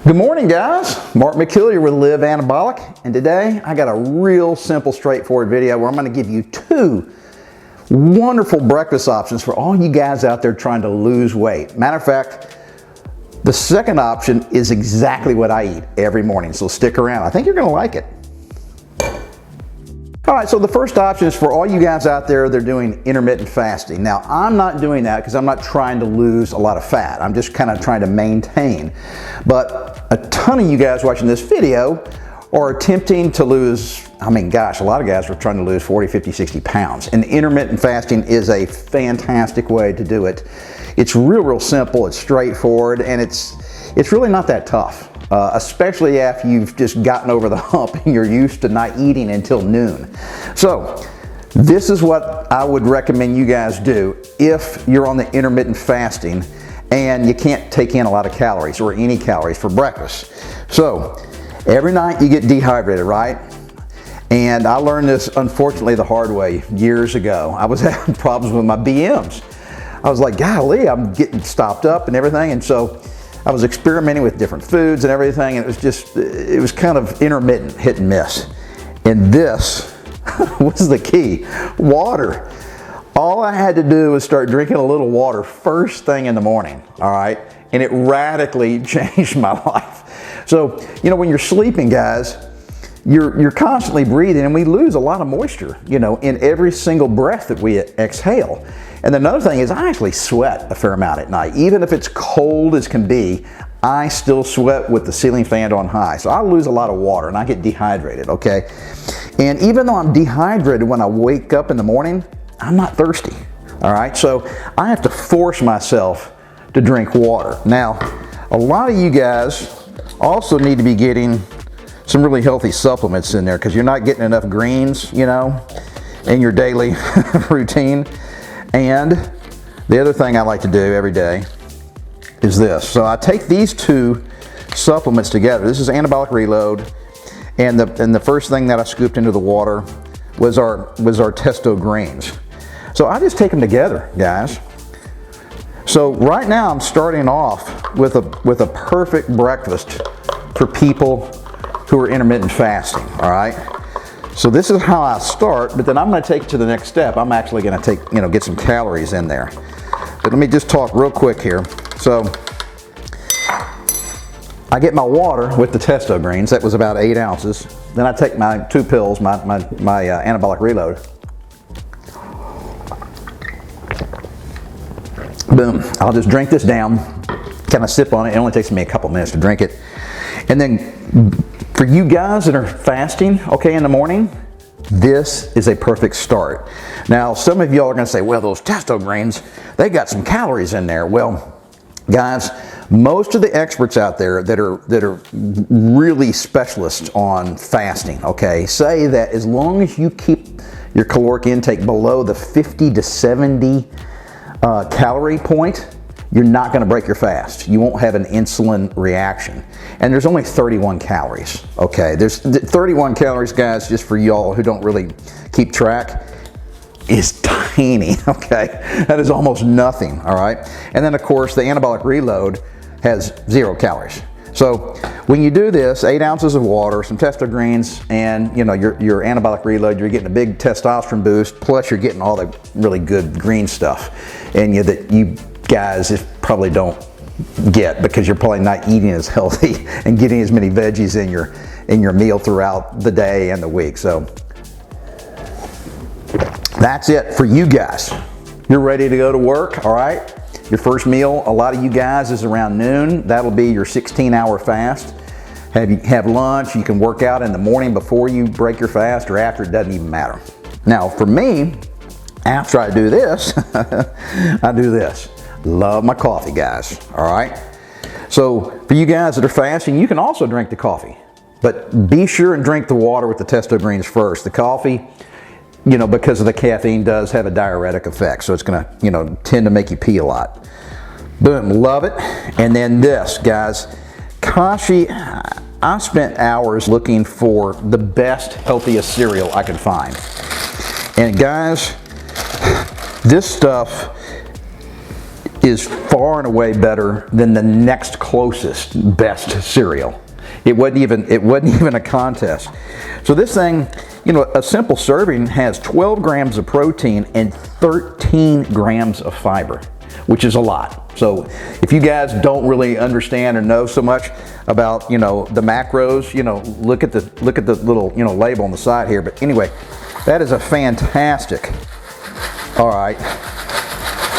Good morning, guys. Mark McKillier with Live Anabolic, and today I got a real simple, straightforward video where I'm going to give you two wonderful breakfast options for all you guys out there trying to lose weight. Matter of fact, the second option is exactly what I eat every morning, so stick around. I think you're going to like it. All right, so the first option is for all you guys out there that are doing intermittent fasting. Now, I'm not doing that because I'm not trying to lose a lot of fat. I'm just kind of trying to maintain. But a ton of you guys watching this video are attempting to lose, a lot of guys are trying to lose 40, 50, 60 pounds. And intermittent fasting is a fantastic way to do it. It's real simple, it's straightforward, and it's really not that tough. Especially after you've just gotten over the hump and you're used to not eating until noon. So this is what I would recommend you guys do if you're on the intermittent fasting and you can't take in a lot of calories or any calories for breakfast. So every night you get dehydrated, right? And I learned this, unfortunately, the hard way years ago. I was having problems with my BMs. I was like, golly, I'm getting stopped up and everything. And so I was experimenting with different foods and everything, and it was kind of intermittent, hit and miss. And this was the key: water. All I had to do was start drinking a little water first thing in the morning, all right? And it radically changed my life. So, when you're sleeping, guys, you're constantly breathing, and we lose a lot of moisture, in every single breath that we exhale. And another thing is I actually sweat a fair amount at night. Even if it's cold as can be, I still sweat with the ceiling fan on high. So I lose a lot of water and I get dehydrated, okay? And even though I'm dehydrated when I wake up in the morning, I'm not thirsty, all right? So I have to force myself to drink water. Now, a lot of you guys also need to be getting some really healthy supplements in there because you're not getting enough greens, in your daily routine. And the other thing I like to do every day is this. So I take these two supplements together. This is Anabolic Reload, and the first thing that I scooped into the water was our Testo Greens. So I just take them together, guys. So right now I'm starting off with a perfect breakfast for people who are intermittent fasting, all right? So this is how I start, but then I'm going to take it to the next step. I'm actually going to get some calories in there. But let me just talk real quick here. So I get my water with the Testo Greens. That was about 8 ounces. Then I take my 2 pills, my Anabolic Reload. Boom. I'll just drink this down, kind of sip on it. It only takes me a couple minutes to drink it. And then for you guys that are fasting, in the morning, this is a perfect start. Now, some of y'all are going to say, well, those Testo Greens, they got some calories in there. Well, guys, most of the experts out there that are really specialists on fasting, say that as long as you keep your caloric intake below the 50 to 70 calorie point, you're not going to break your fast. You won't have an insulin reaction. And there's only 31 calories, There's 31 calories, guys, just for y'all who don't really keep track, is tiny, That is almost nothing, all right? And then, of course, the Anabolic Reload has 0 calories. So when you do this, 8 ounces of water, some Testo Greens, and your Anabolic Reload, you're getting a big testosterone boost, plus you're getting all the really good green stuff. And that you guys just probably don't get because you're probably not eating as healthy and getting as many veggies in your meal throughout the day and the week. So that's it for you guys. You're ready to go to work, all right? Your first meal, a lot of you guys, is around noon. That'll be your 16-hour fast. Have lunch. You can work out in the morning before you break your fast or after. It doesn't even matter. Now, for me, after I do this, I do this. Love my coffee, guys, all right? So for you guys that are fasting, you can also drink the coffee, but be sure and drink the water with the Testo Greens first. The coffee, because of the caffeine, does have a diuretic effect, so it's going to, tend to make you pee a lot. Boom, love it. And then this, guys, Kashi, I spent hours looking for the best, healthiest cereal I could find. And guys, this stuff is far and away better than the next closest best cereal. It wasn't even a contest. So this thing, you know, a simple serving has 12 grams of protein and 13 grams of fiber, which is a lot. So if you guys don't really understand or know so much about, you know, the macros, you know, look at the little, you know, label on the side here. But anyway, that is a fantastic, all right,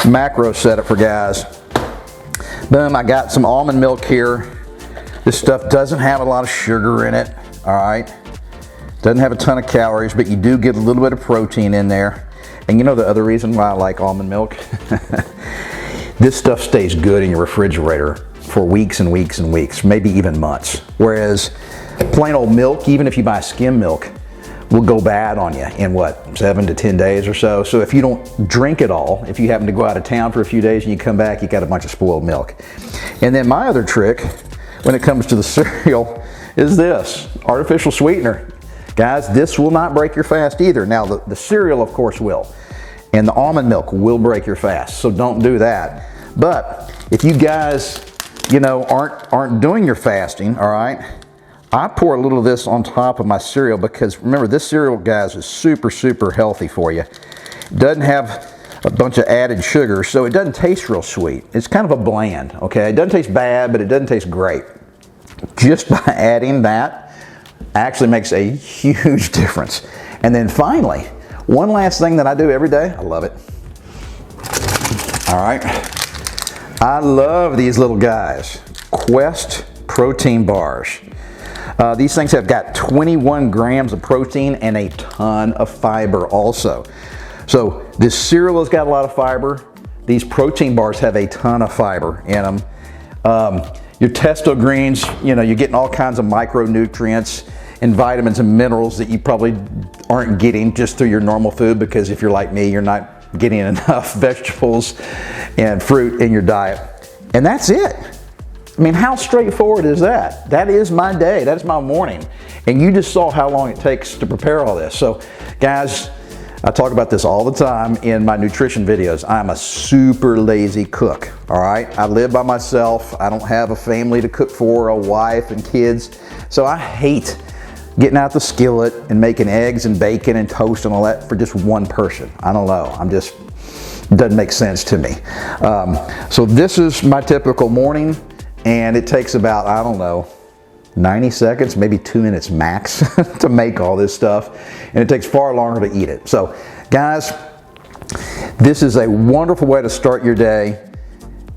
macro setup for guys. Boom, I got some almond milk here. This stuff doesn't have a lot of sugar in it, all right? Doesn't have a ton of calories, but you do get a little bit of protein in there. And you know the other reason why I like almond milk? This stuff stays good in your refrigerator for weeks and weeks and weeks, maybe even months. Whereas plain old milk, even if you buy skim milk, will go bad on you in what, 7 to 10 days or so. So if you don't drink it all, if you happen to go out of town for a few days and you come back, you got a bunch of spoiled milk. And then my other trick when it comes to the cereal is this, artificial sweetener. Guys, this will not break your fast either. Now the cereal of course will, and the almond milk will break your fast, so don't do that. But if you guys, you know, aren't doing your fasting, all right, I pour a little of this on top of my cereal because remember, this cereal, guys, is super, super healthy for you. It doesn't have a bunch of added sugar, so it doesn't taste real sweet. It's kind of a bland, okay? It doesn't taste bad, but it doesn't taste great. Just by adding that actually makes a huge difference. And then finally, one last thing that I do every day, I love it. All right, I love these little guys, Quest protein bars. These things have got 21 grams of protein and a ton of fiber also. So this cereal has got a lot of fiber. These protein bars have a ton of fiber in them. Your Testo Greens, you know, you're getting all kinds of micronutrients and vitamins and minerals that you probably aren't getting just through your normal food, because if you're like me, you're not getting enough vegetables and fruit in your diet. And that's it. I mean, how straightforward is that? That is my day, that's my morning. And you just saw how long it takes to prepare all this. So guys, I talk about this all the time in my nutrition videos. I'm a super lazy cook, all right? I live by myself. I don't have a family to cook for, a wife and kids. So I hate getting out the skillet and making eggs and bacon and toast and all that for just one person. I don't know, it doesn't make sense to me. So this is my typical morning, and it takes about, I don't know, 90 seconds, maybe 2 minutes max to make all this stuff, and it takes far longer to eat it. So guys, this is a wonderful way to start your day.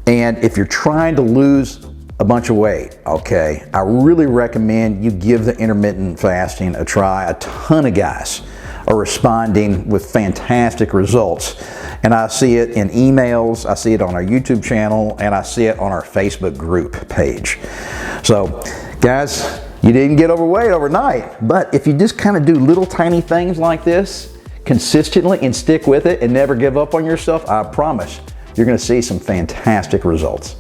And if you're trying to lose a bunch of weight, okay, I really recommend you give the intermittent fasting a try. A ton of guys are responding with fantastic results, and I see it in emails, I see it on our YouTube channel, and I see it on our Facebook group page. So guys, you didn't get overweight overnight, but if you just kind of do little tiny things like this consistently and stick with it and never give up on yourself, I promise you're going to see some fantastic results.